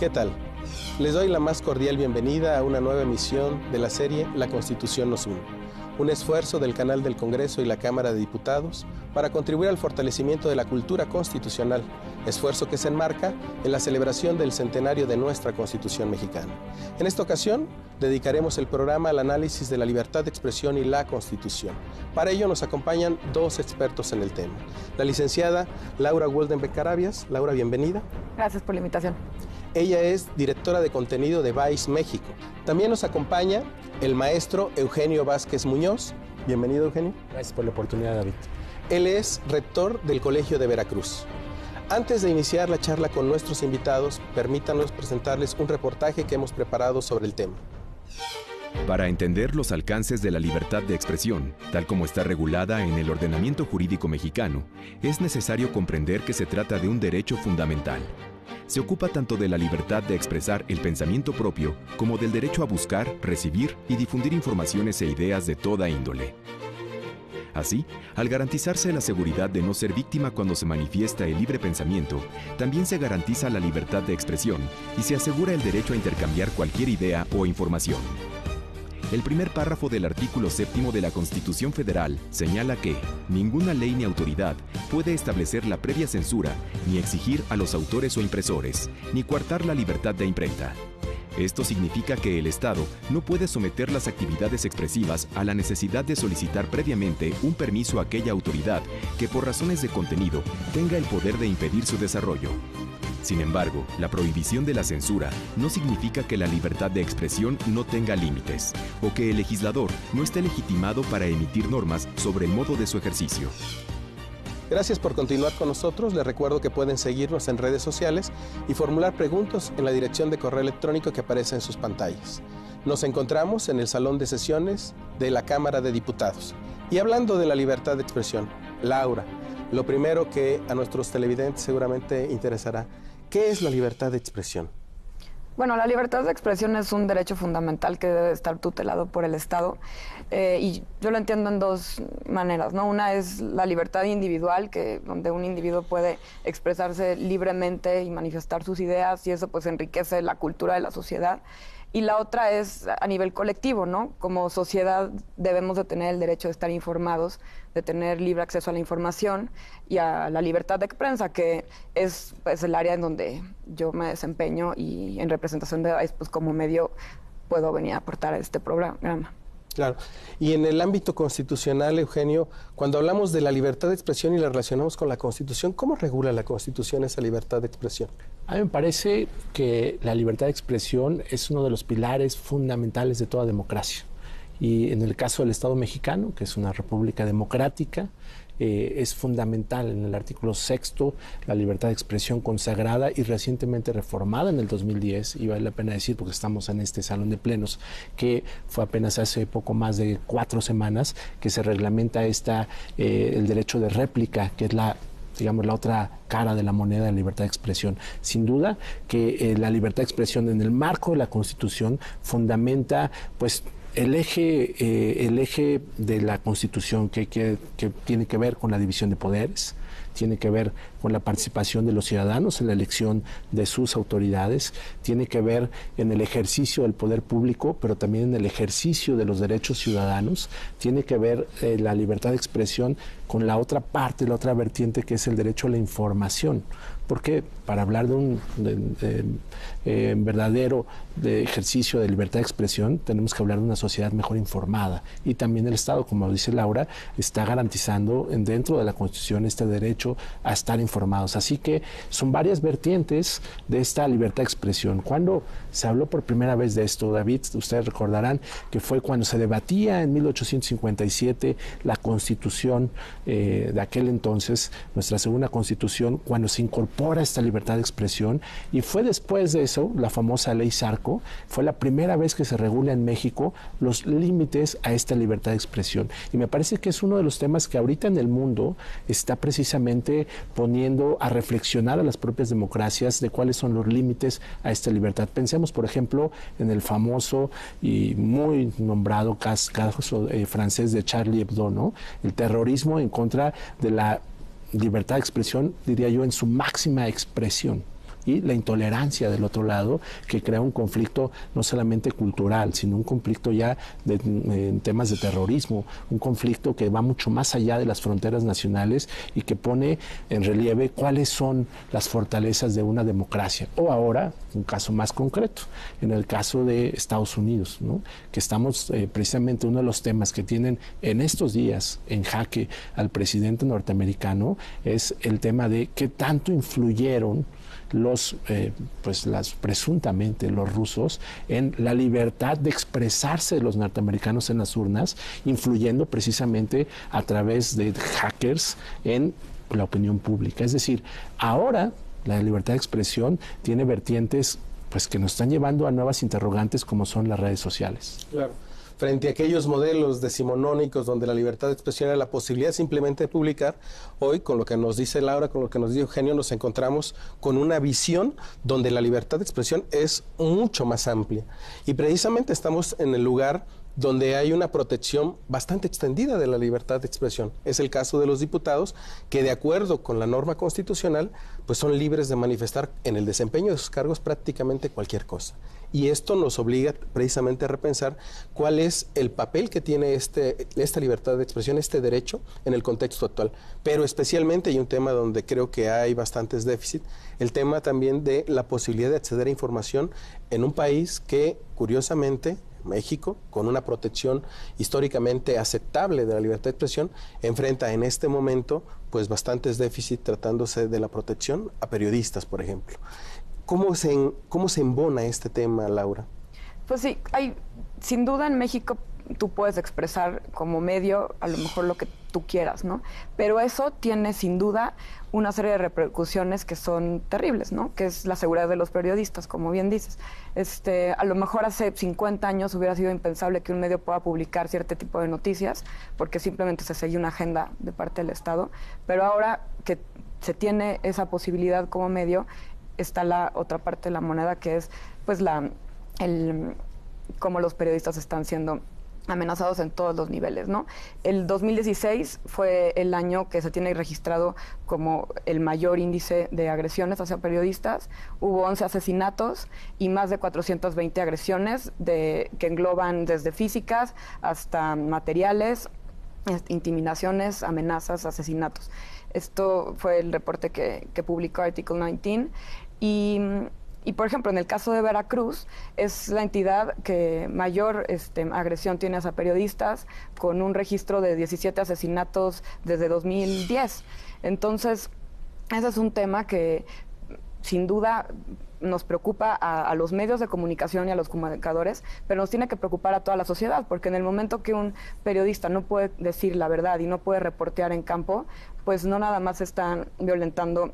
¿Qué tal? Les doy la más cordial bienvenida a una nueva emisión de la serie La Constitución nos une, un esfuerzo del canal del Congreso y la Cámara de Diputados para contribuir al fortalecimiento de la cultura constitucional, esfuerzo que se enmarca en la celebración del centenario de nuestra Constitución mexicana. En esta ocasión, dedicaremos el programa al análisis de la libertad de expresión y la Constitución. Para ello nos acompañan dos expertos en el tema. La licenciada Laura Goldenbeck Carabias. Laura, bienvenida. Gracias por la invitación. Ella es directora de contenido de Vice México. También nos acompaña el maestro Eugenio Vázquez Muñoz. Bienvenido, Eugenio. Gracias por la oportunidad, David. Él es rector del Colegio de Veracruz. Antes de iniciar la charla con nuestros invitados, permítanos presentarles un reportaje que hemos preparado sobre el tema. Para entender los alcances de la libertad de expresión, tal como está regulada en el ordenamiento jurídico mexicano, es necesario comprender que se trata de un derecho fundamental. Se ocupa tanto de la libertad de expresar el pensamiento propio como del derecho a buscar, recibir y difundir informaciones e ideas de toda índole. Así, al garantizarse la seguridad de no ser víctima cuando se manifiesta el libre pensamiento, también se garantiza la libertad de expresión y se asegura el derecho a intercambiar cualquier idea o información. El primer párrafo del artículo 7º de la Constitución Federal señala que ninguna ley ni autoridad puede establecer la previa censura, ni exigir a los autores o impresores, ni coartar la libertad de imprenta. Esto significa que el Estado no puede someter las actividades expresivas a la necesidad de solicitar previamente un permiso a aquella autoridad que por razones de contenido tenga el poder de impedir su desarrollo. Sin embargo, la prohibición de la censura no significa que la libertad de expresión no tenga límites, o que el legislador no esté legitimado para emitir normas sobre el modo de su ejercicio. Gracias por continuar con nosotros. Les recuerdo que pueden seguirnos en redes sociales y formular preguntas en la dirección de correo electrónico que aparece en sus pantallas. Nos encontramos en el Salón de Sesiones de la Cámara de Diputados. Y hablando de la libertad de expresión, Laura, lo primero que a nuestros televidentes seguramente interesará, ¿qué es la libertad de expresión? Bueno, la libertad de expresión es un derecho fundamental que debe estar tutelado por el Estado y yo lo entiendo en dos maneras, ¿no? Una es la libertad individual, donde un individuo puede expresarse libremente y manifestar sus ideas y eso pues enriquece la cultura de la sociedad. Y la otra es a nivel colectivo, ¿no? Como sociedad debemos de tener el derecho de estar informados, de tener libre acceso a la información y a la libertad de prensa, que es pues, el área en donde yo me desempeño y en representación de Vice, pues como medio puedo venir a aportar a este programa. Claro. Y en el ámbito constitucional, Eugenio, cuando hablamos de la libertad de expresión y la relacionamos con la Constitución, ¿cómo regula la Constitución esa libertad de expresión? A mí me parece que la libertad de expresión es uno de los pilares fundamentales de toda democracia. Y en el caso del Estado mexicano, que es una república democrática, es fundamental en el artículo 6º la libertad de expresión consagrada y recientemente reformada en el 2010, y vale la pena decir porque estamos en este salón de plenos, que fue apenas hace poco más de 4 semanas que se reglamenta el derecho de réplica, que es la otra cara de la moneda de la libertad de expresión. Sin duda que la libertad de expresión en el marco de la Constitución fundamenta pues el eje de la Constitución que tiene que ver con la división de poderes, tiene que ver con la participación de los ciudadanos en la elección de sus autoridades, tiene que ver en el ejercicio del poder público, pero también en el ejercicio de los derechos ciudadanos, tiene que ver la libertad de expresión con la otra parte, la otra vertiente, que es el derecho a la información. Porque para hablar de un verdadero ejercicio de libertad de expresión, tenemos que hablar de una sociedad mejor informada. Y también el Estado, como dice Laura, está garantizando dentro de la Constitución este derecho a estar informados. Así que son varias vertientes de esta libertad de expresión. Cuando se habló por primera vez de esto, David, ustedes recordarán que fue cuando se debatía en 1857 la Constitución de aquel entonces, nuestra segunda Constitución, cuando se incorpora esta libertad de expresión, y fue después de eso, la famosa Ley Zarco, fue la primera vez que se regula en México los límites a esta libertad de expresión. Y me parece que es uno de los temas que ahorita en el mundo está precisamente poniendo a reflexionar a las propias democracias de cuáles son los límites a esta libertad. Pensemos, por ejemplo, en el famoso y muy nombrado caso francés de Charlie Hebdo, ¿no? El terrorismo en contra de la libertad de expresión, diría yo, en su máxima expresión. y la intolerancia del otro lado, que crea un conflicto no solamente cultural, sino un conflicto ya en temas de terrorismo, un conflicto que va mucho más allá de las fronteras nacionales y que pone en relieve cuáles son las fortalezas de una democracia. O ahora, un caso más concreto, en el caso de Estados Unidos, ¿no? Que estamos precisamente uno de los temas que tienen en estos días en jaque al presidente norteamericano es el tema de qué tanto influyeron presuntamente los rusos en la libertad de expresarse de los norteamericanos en las urnas, influyendo precisamente a través de hackers en la opinión pública. Es decir, ahora la libertad de expresión tiene vertientes pues que nos están llevando a nuevas interrogantes como son las redes sociales. Claro. Frente a aquellos modelos decimonónicos donde la libertad de expresión era la posibilidad simplemente de publicar, hoy con lo que nos dice Laura, con lo que nos dice Eugenio, nos encontramos con una visión donde la libertad de expresión es mucho más amplia. Y precisamente estamos en el lugar donde hay una protección bastante extendida de la libertad de expresión. Es el caso de los diputados que, de acuerdo con la norma constitucional, pues son libres de manifestar en el desempeño de sus cargos prácticamente cualquier cosa. Y esto nos obliga precisamente a repensar cuál es el papel que tiene esta libertad de expresión, este derecho, en el contexto actual. Pero especialmente, y un tema donde creo que hay bastantes déficits, el tema también de la posibilidad de acceder a información en un país que, curiosamente, México, con una protección históricamente aceptable de la libertad de expresión, enfrenta en este momento pues bastantes déficits tratándose de la protección a periodistas, por ejemplo. ¿Cómo se embona este tema, Laura? Pues sí, sin duda en México tú puedes expresar como medio a lo mejor lo que tú quieras, ¿no? Pero eso tiene sin duda una serie de repercusiones que son terribles, ¿no? Que es la seguridad de los periodistas, como bien dices. A lo mejor hace 50 años hubiera sido impensable que un medio pueda publicar cierto tipo de noticias porque simplemente se seguía una agenda de parte del Estado, pero ahora que se tiene esa posibilidad como medio, está la otra parte de la moneda, que es pues cómo los periodistas están siendo amenazados en todos los niveles, ¿no? El 2016 fue el año que se tiene registrado como el mayor índice de agresiones hacia periodistas. Hubo 11 asesinatos y más de 420 agresiones que engloban desde físicas hasta materiales, intimidaciones, amenazas, asesinatos. Esto fue el reporte que publicó Article 19 y, por ejemplo, en el caso de Veracruz, es la entidad que mayor agresión tiene hacia periodistas, con un registro de 17 asesinatos desde 2010. Entonces, ese es un tema que, sin duda, nos preocupa a los medios de comunicación y a los comunicadores, pero nos tiene que preocupar a toda la sociedad, porque en el momento que un periodista no puede decir la verdad y no puede reportear en campo, pues no nada más están violentando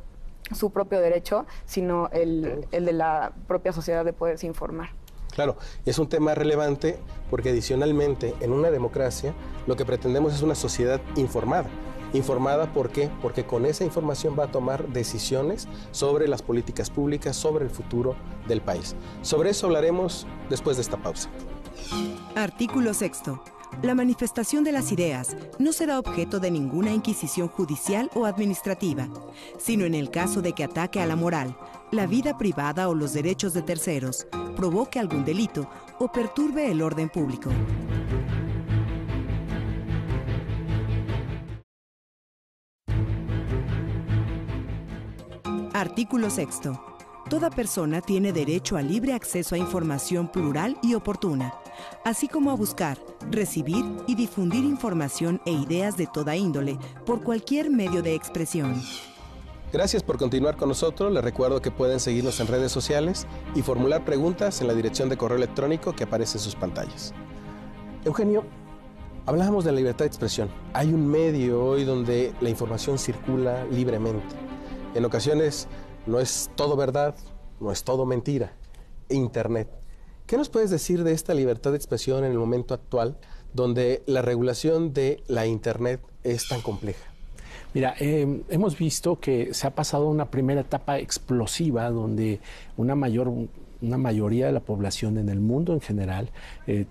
su propio derecho, sino el de la propia sociedad de poderse informar. Claro, es un tema relevante porque adicionalmente en una democracia lo que pretendemos es una sociedad informada. ¿Informada por qué? Porque con esa información va a tomar decisiones sobre las políticas públicas, sobre el futuro del país. Sobre eso hablaremos después de esta pausa. Artículo 6. La manifestación de las ideas no será objeto de ninguna inquisición judicial o administrativa, sino en el caso de que ataque a la moral, la vida privada o los derechos de terceros, provoque algún delito o perturbe el orden público. Artículo 6. Toda persona tiene derecho a libre acceso a información plural y oportuna, así como a buscar, recibir y difundir información e ideas de toda índole por cualquier medio de expresión. Gracias por continuar con nosotros. Les recuerdo que pueden seguirnos en redes sociales y formular preguntas en la dirección de correo electrónico que aparece en sus pantallas. Eugenio, hablábamos de la libertad de expresión. Hay un medio hoy donde la información circula libremente. En ocasiones no es todo verdad, no es todo mentira. Internet. ¿Qué nos puedes decir de esta libertad de expresión en el momento actual, donde la regulación de la Internet es tan compleja? Mira, hemos visto que se ha pasado una primera etapa explosiva donde una mayor una mayoría de la población en el mundo en general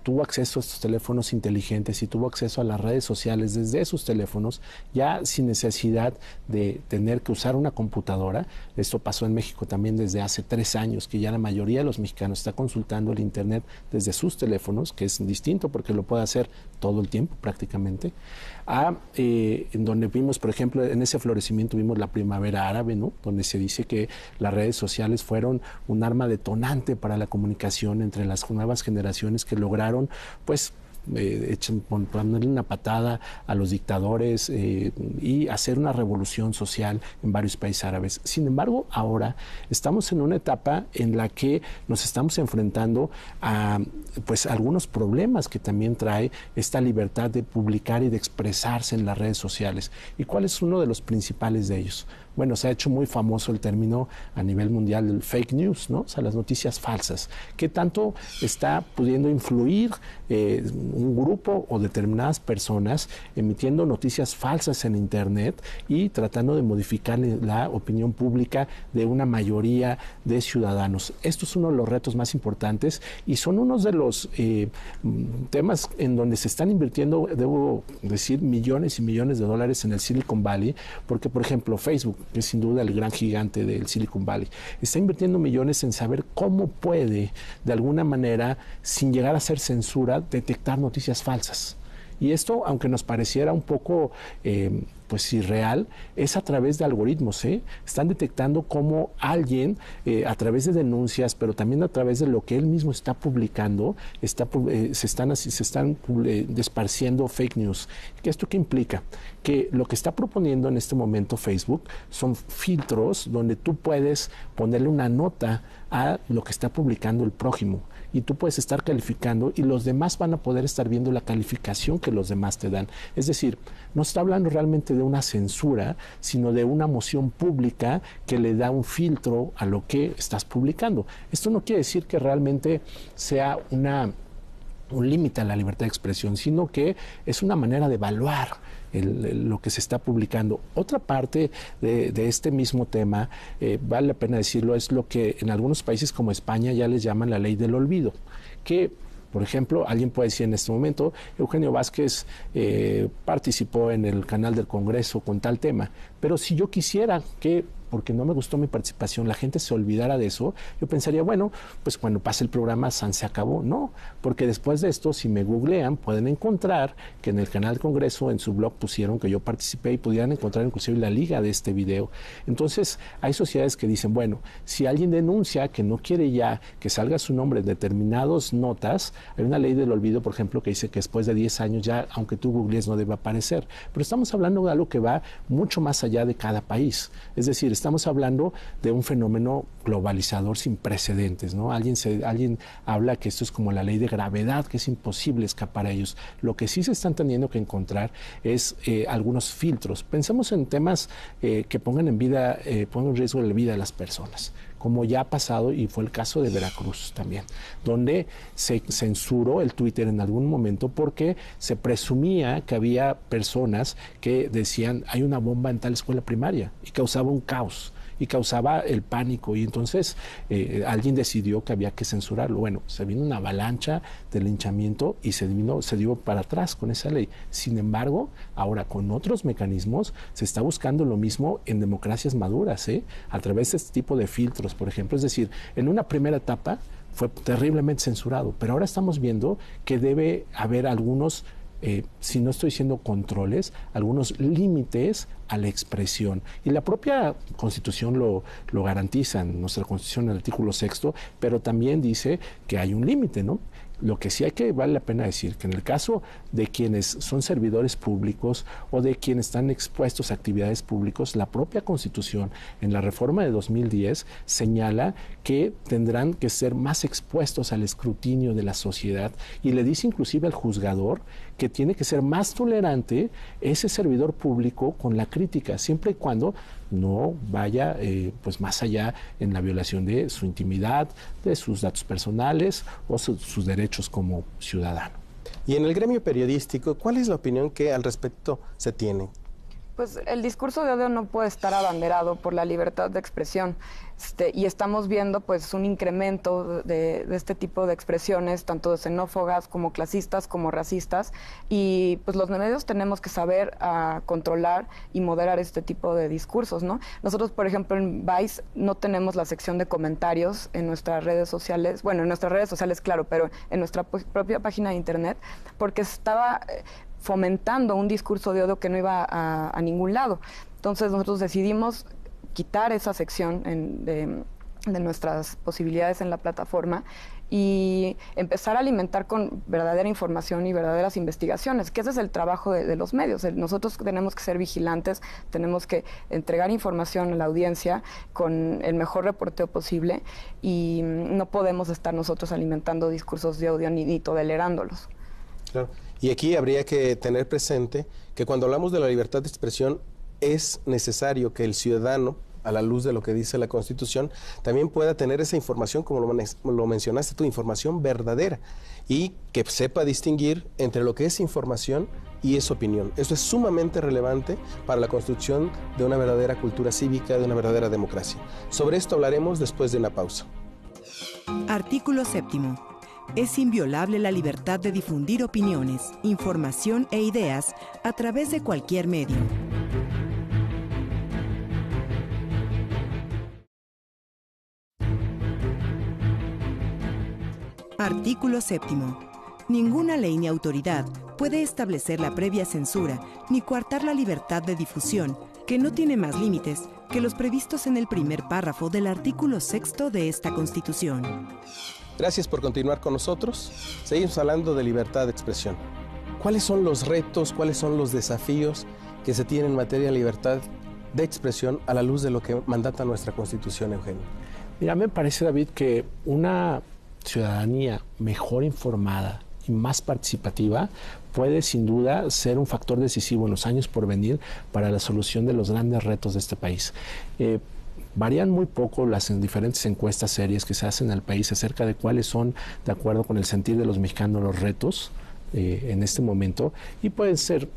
tuvo acceso a estos teléfonos inteligentes y tuvo acceso a las redes sociales desde sus teléfonos, ya sin necesidad de tener que usar una computadora. Esto pasó en México también desde hace 3 años, que ya la mayoría de los mexicanos está consultando el Internet desde sus teléfonos, que es distinto porque lo puede hacer todo el tiempo prácticamente, en donde vimos, por ejemplo, en ese florecimiento vimos la primavera árabe, ¿no? Donde se dice que las redes sociales fueron un arma detonante para la comunicación entre las nuevas generaciones que lograron, pues, ponerle una patada a los dictadores y hacer una revolución social en varios países árabes. Sin embargo, ahora estamos en una etapa en la que nos estamos enfrentando a pues algunos problemas que también trae esta libertad de publicar y de expresarse en las redes sociales. ¿Y cuál es uno de los principales de ellos? Bueno, se ha hecho muy famoso el término a nivel mundial del fake news, ¿no? O sea, las noticias falsas. ¿Qué tanto está pudiendo influir un grupo o determinadas personas emitiendo noticias falsas en Internet y tratando de modificar la opinión pública de una mayoría de ciudadanos? Esto es uno de los retos más importantes y son unos de los temas en donde se están invirtiendo, debo decir, millones y millones de dólares en el Silicon Valley, porque, por ejemplo, Facebook, que es sin duda el gran gigante del Silicon Valley, está invirtiendo millones en saber cómo puede, de alguna manera, sin llegar a ser censura, detectar noticias falsas. Y esto, aunque nos pareciera un poco pues irreal, es a través de algoritmos. Están detectando cómo alguien, a través de denuncias, pero también a través de lo que él mismo está publicando, se están esparciendo fake news. ¿Esto qué implica? Que lo que está proponiendo en este momento Facebook son filtros donde tú puedes ponerle una nota a lo que está publicando el prójimo y tú puedes estar calificando y los demás van a poder estar viendo la calificación que los demás te dan. Es decir, no está hablando realmente de una censura, sino de una moción pública que le da un filtro a lo que estás publicando. Esto no quiere decir que realmente sea un límite a la libertad de expresión, sino que es una manera de evaluar lo que se está publicando. Otra parte de este mismo tema, vale la pena decirlo, es lo que en algunos países como España ya les llaman la ley del olvido, que, por ejemplo, alguien puede decir en este momento, Eugenio Vázquez participó en el canal del Congreso con tal tema, pero si yo quisiera que, porque no me gustó mi participación, la gente se olvidara de eso, yo pensaría, bueno, pues cuando pase el programa, se acabó. No, porque después de esto, si me googlean, pueden encontrar que en el canal del Congreso, en su blog, pusieron que yo participé y pudieran encontrar inclusive la liga de este video. Entonces, hay sociedades que dicen, bueno, si alguien denuncia que no quiere ya que salga su nombre en determinadas notas, hay una ley del olvido, por ejemplo, que dice que después de 10 años ya, aunque tú googlees, no debe aparecer. Pero estamos hablando de algo que va mucho más allá de cada país. Es decir, estamos hablando de un fenómeno globalizador sin precedentes, ¿no? Alguien habla que esto es como la ley de gravedad, que es imposible escapar a ellos. Lo que sí se están teniendo que encontrar es algunos filtros. Pensemos en temas que pongan en riesgo la vida de las personas, como ya ha pasado y fue el caso de Veracruz también, donde se censuró el Twitter en algún momento porque se presumía que había personas que decían hay una bomba en tal escuela primaria y causaba un caos y causaba el pánico y entonces alguien decidió que había que censurarlo. Bueno, se vino una avalancha de linchamiento y se dio para atrás con esa ley. Sin embargo, ahora con otros mecanismos se está buscando lo mismo en democracias maduras, a través de este tipo de filtros, por ejemplo. Es decir, en una primera etapa fue terriblemente censurado, pero ahora estamos viendo que debe haber algunos si no estoy diciendo controles, algunos límites a la expresión. Y la propia Constitución lo garantiza, en nuestra Constitución, en el artículo 6º, pero también dice que hay un límite, ¿no? Lo que sí vale la pena decir, que en el caso de quienes son servidores públicos o de quienes están expuestos a actividades públicas, la propia Constitución, en la reforma de 2010, señala que tendrán que ser más expuestos al escrutinio de la sociedad y le dice inclusive al juzgador que tiene que ser más tolerante ese servidor público con la crítica, siempre y cuando no vaya pues más allá en la violación de su intimidad, de sus datos personales o sus derechos como ciudadano. Y en el gremio periodístico, ¿cuál es la opinión que al respecto se tiene? Pues el discurso de odio no puede estar abanderado por la libertad de expresión. Y estamos viendo pues un incremento de este tipo de expresiones, tanto de xenófobas como clasistas como racistas, y pues los medios tenemos que saber controlar y moderar este tipo de discursos, ¿no? Nosotros, por ejemplo, en Vice no tenemos la sección de comentarios en nuestras redes sociales, bueno, en nuestras redes sociales, claro, pero en nuestra propia página de internet, porque estaba fomentando un discurso de odio que no iba a ningún lado. Entonces nosotros decidimos quitar esa sección de nuestras posibilidades en la plataforma y empezar a alimentar con verdadera información y verdaderas investigaciones, que ese es el trabajo de los medios. Nosotros tenemos que ser vigilantes, tenemos que entregar información a la audiencia con el mejor reporteo posible y no podemos estar nosotros alimentando discursos de odio ni tolerándolos. Claro. Y aquí habría que tener presente que cuando hablamos de la libertad de expresión es necesario que el ciudadano, a la luz de lo que dice la Constitución, también pueda tener esa información, como lo mencionaste tú, información verdadera, y que sepa distinguir entre lo que es información y es opinión. Eso es sumamente relevante para la construcción de una verdadera cultura cívica, de una verdadera democracia. Sobre esto hablaremos después de una pausa. Artículo 7º. Es inviolable la libertad de difundir opiniones, información e ideas a través de cualquier medio. Artículo 7º. Ninguna ley ni autoridad puede establecer la previa censura ni coartar la libertad de difusión, que no tiene más límites que los previstos en el primer párrafo del artículo 6º de esta Constitución. Gracias por continuar con nosotros. Seguimos hablando de libertad de expresión. ¿Cuáles son los retos, cuáles son los desafíos que se tienen en materia de libertad de expresión a la luz de lo que mandata nuestra Constitución, Eugenio? Mira, me parece, David, que una ciudadanía mejor informada y más participativa puede sin duda ser un factor decisivo en los años por venir para la solución de los grandes retos de este país. Varían muy poco las diferentes encuestas serias que se hacen en el país acerca de cuáles son, de acuerdo con el sentir de los mexicanos, los retos en este momento, y pueden ser,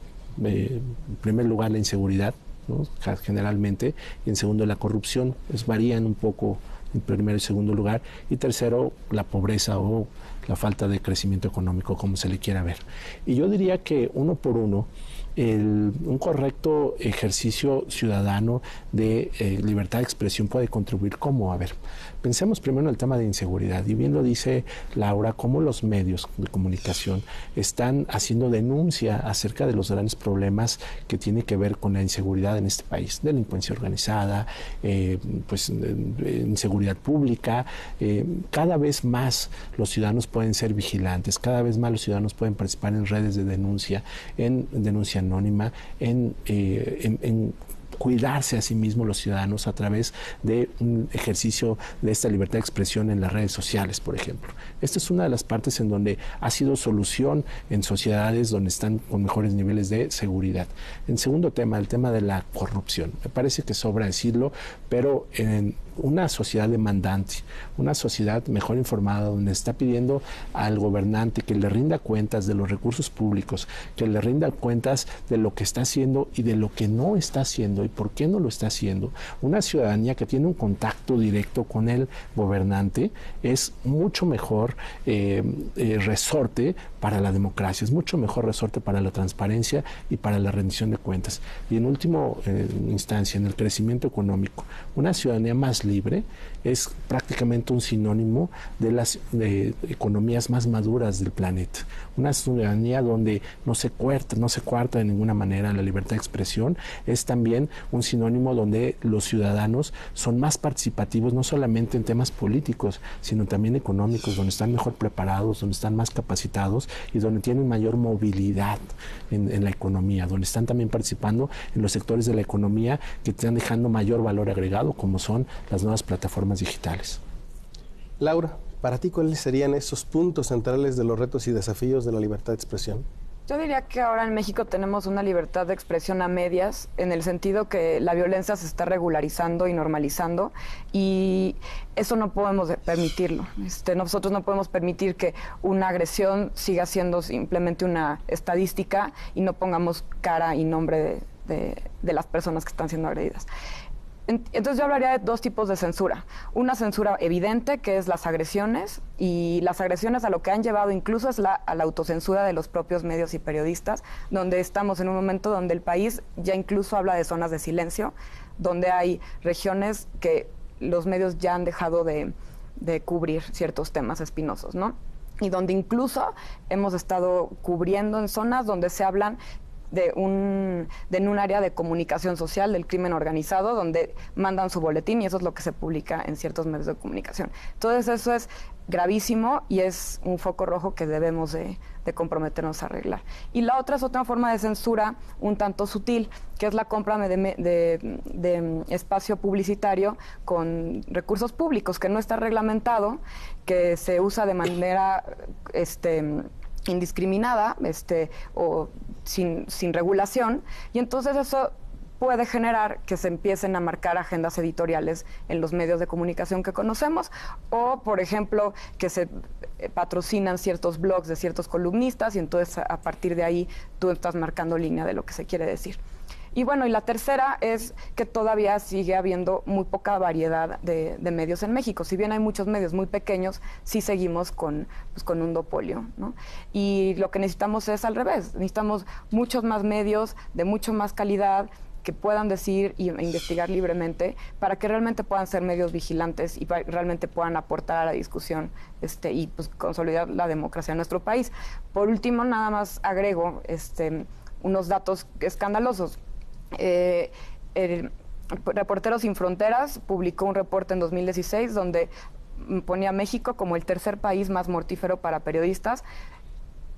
en primer lugar, la inseguridad, ¿no? Generalmente, y en segundo, la corrupción. Varían un poco en primero y segundo lugar, y tercero, la pobreza o la falta de crecimiento económico, como se le quiera ver. Y yo diría que uno por uno, un correcto ejercicio ciudadano de libertad de expresión puede contribuir. ¿Cómo? A ver, pensemos primero en el tema de inseguridad, y bien lo dice Laura, cómo los medios de comunicación están haciendo denuncia acerca de los grandes problemas que tienen que ver con la inseguridad en este país, delincuencia organizada, inseguridad pública. Cada vez más los ciudadanos pueden ser vigilantes, cada vez más los ciudadanos pueden participar en redes de denuncia, en denuncia anónima, en cuidarse a sí mismos los ciudadanos a través de un ejercicio de esta libertad de expresión en las redes sociales, por ejemplo. Esta es una de las partes en donde ha sido solución en sociedades donde están con mejores niveles de seguridad. En segundo tema, el tema de la corrupción. Me parece que sobra decirlo, pero en una sociedad demandante, una sociedad mejor informada, donde está pidiendo al gobernante que le rinda cuentas de los recursos públicos, que le rinda cuentas de lo que está haciendo y de lo que no está haciendo y por qué no lo está haciendo. Una ciudadanía que tiene un contacto directo con el gobernante es mucho mejor resorte para la democracia, es mucho mejor resorte para la transparencia y para la rendición de cuentas. Y en última instancia, en el crecimiento económico, una ciudadanía más libre es prácticamente un sinónimo de las economías más maduras del planeta. Una ciudadanía donde no se coarta de ninguna manera la libertad de expresión es también un sinónimo donde los ciudadanos son más participativos, no solamente en temas políticos, sino también económicos, donde están mejor preparados, donde están más capacitados y donde tienen mayor movilidad en la economía, donde están también participando en los sectores de la economía que están dejando mayor valor agregado, como son las nuevas plataformas digitales. Laura, para ti, ¿cuáles serían esos puntos centrales de los retos y desafíos de la libertad de expresión? Yo diría que ahora en México tenemos una libertad de expresión a medias, en el sentido que la violencia se está regularizando y normalizando, y eso no podemos permitirlo. Nosotros no podemos permitir que una agresión siga siendo simplemente una estadística y no pongamos cara y nombre de las personas que están siendo agredidas. Entonces yo hablaría de dos tipos de censura. Una censura evidente, que es las agresiones, y las agresiones a lo que han llevado incluso es a la autocensura de los propios medios y periodistas, donde estamos en un momento donde el país ya incluso habla de zonas de silencio, donde hay regiones que los medios ya han dejado de cubrir ciertos temas espinosos, ¿no? Y donde incluso hemos estado cubriendo en zonas donde se hablan en un área de comunicación social del crimen organizado, donde mandan su boletín y eso es lo que se publica en ciertos medios de comunicación. Entonces eso es gravísimo y es un foco rojo que debemos de comprometernos a arreglar. Y la otra es otra forma de censura un tanto sutil, que es la compra de espacio publicitario con recursos públicos, que no está reglamentado, que se usa de manera indiscriminada o sin regulación, y entonces eso puede generar que se empiecen a marcar agendas editoriales en los medios de comunicación que conocemos, o por ejemplo que se patrocinan ciertos blogs de ciertos columnistas y entonces a partir de ahí tú estás marcando línea de lo que se quiere decir. Y bueno, y la tercera es que todavía sigue habiendo muy poca variedad de medios en México. Si bien hay muchos medios muy pequeños, sí seguimos con un duopolio, ¿no? Y lo que necesitamos es al revés. Necesitamos muchos más medios de mucho más calidad que puedan decir e investigar libremente para que realmente puedan ser medios vigilantes y realmente puedan aportar a la discusión y pues consolidar la democracia en nuestro país. Por último, nada más agrego unos datos escandalosos. Reporteros Sin Fronteras publicó un reporte en 2016 donde ponía a México como el tercer país más mortífero para periodistas,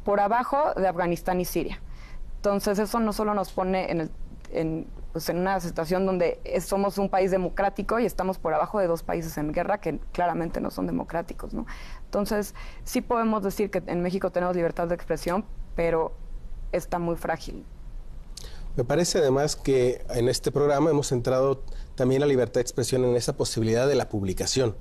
por abajo de Afganistán y Siria. Entonces eso no solo nos pone en una situación donde somos un país democrático y estamos por abajo de dos países en guerra que claramente no son democráticos, ¿no? Entonces sí podemos decir que en México tenemos libertad de expresión, pero está muy frágil. Me parece además que en este programa hemos centrado también la libertad de expresión en esa posibilidad de la publicación,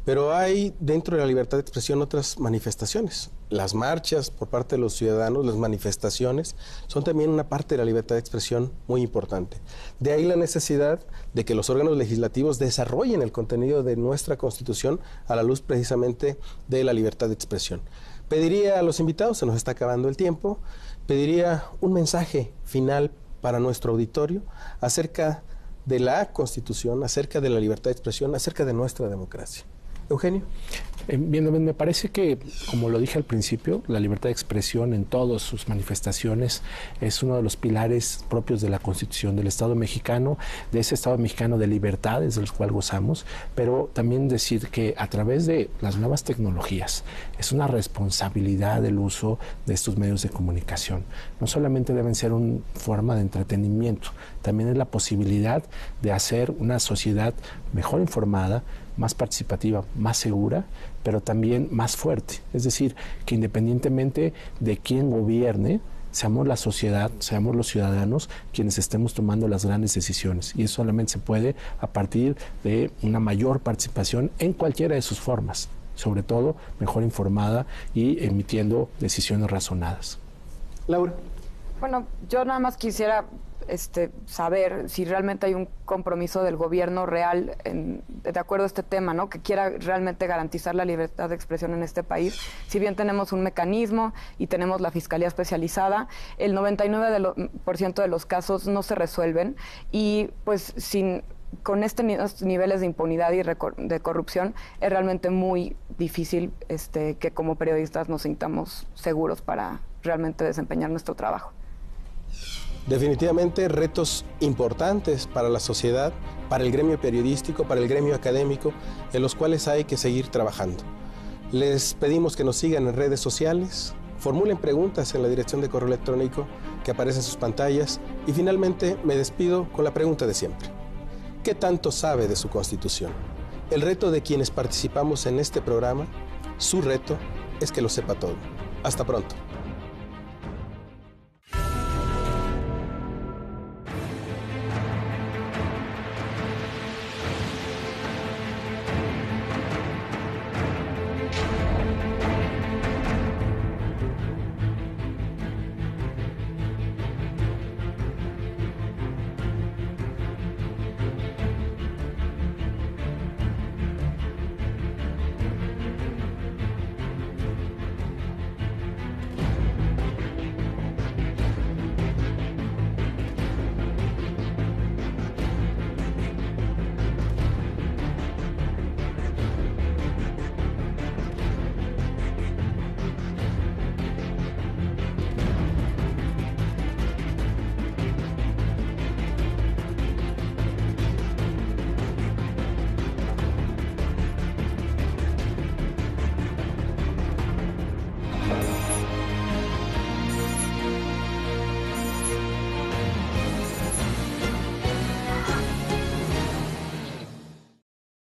pero hay dentro de la libertad de expresión otras manifestaciones. Las marchas por parte de los ciudadanos, las manifestaciones, son también una parte de la libertad de expresión muy importante. De ahí la necesidad de que los órganos legislativos desarrollen el contenido de nuestra Constitución a la luz precisamente de la libertad de expresión. Pediría a los invitados, se nos está acabando el tiempo, pediría un mensaje final para nuestro auditorio acerca de la Constitución, acerca de la libertad de expresión, acerca de nuestra democracia. Eugenio. Bien, me parece que, como lo dije al principio, la libertad de expresión en todas sus manifestaciones es uno de los pilares propios de la Constitución del Estado mexicano, de ese Estado mexicano de libertades del cual gozamos, pero también decir que a través de las nuevas tecnologías es una responsabilidad el uso de estos medios de comunicación. No solamente deben ser una forma de entretenimiento, también es la posibilidad de hacer una sociedad mejor informada, más participativa, más segura, pero también más fuerte. Es decir, que independientemente de quién gobierne, seamos la sociedad, seamos los ciudadanos quienes estemos tomando las grandes decisiones. Y eso solamente se puede a partir de una mayor participación en cualquiera de sus formas, sobre todo mejor informada y emitiendo decisiones razonadas. Laura. Bueno, yo nada más quisiera saber si realmente hay un compromiso del gobierno real de acuerdo a este tema, ¿no? Que quiera realmente garantizar la libertad de expresión en este país. Si bien tenemos un mecanismo y tenemos la Fiscalía Especializada, el 99% de los casos no se resuelven y pues con estos niveles de impunidad y de corrupción es realmente muy difícil que como periodistas nos sintamos seguros para realmente desempeñar nuestro trabajo. Definitivamente retos importantes para la sociedad, para el gremio periodístico, para el gremio académico, en los cuales hay que seguir trabajando. Les pedimos que nos sigan en redes sociales, formulen preguntas en la dirección de correo electrónico que aparece en sus pantallas y finalmente me despido con la pregunta de siempre. ¿Qué tanto sabe de su Constitución? El reto de quienes participamos en este programa, su reto es que lo sepa todo. Hasta pronto.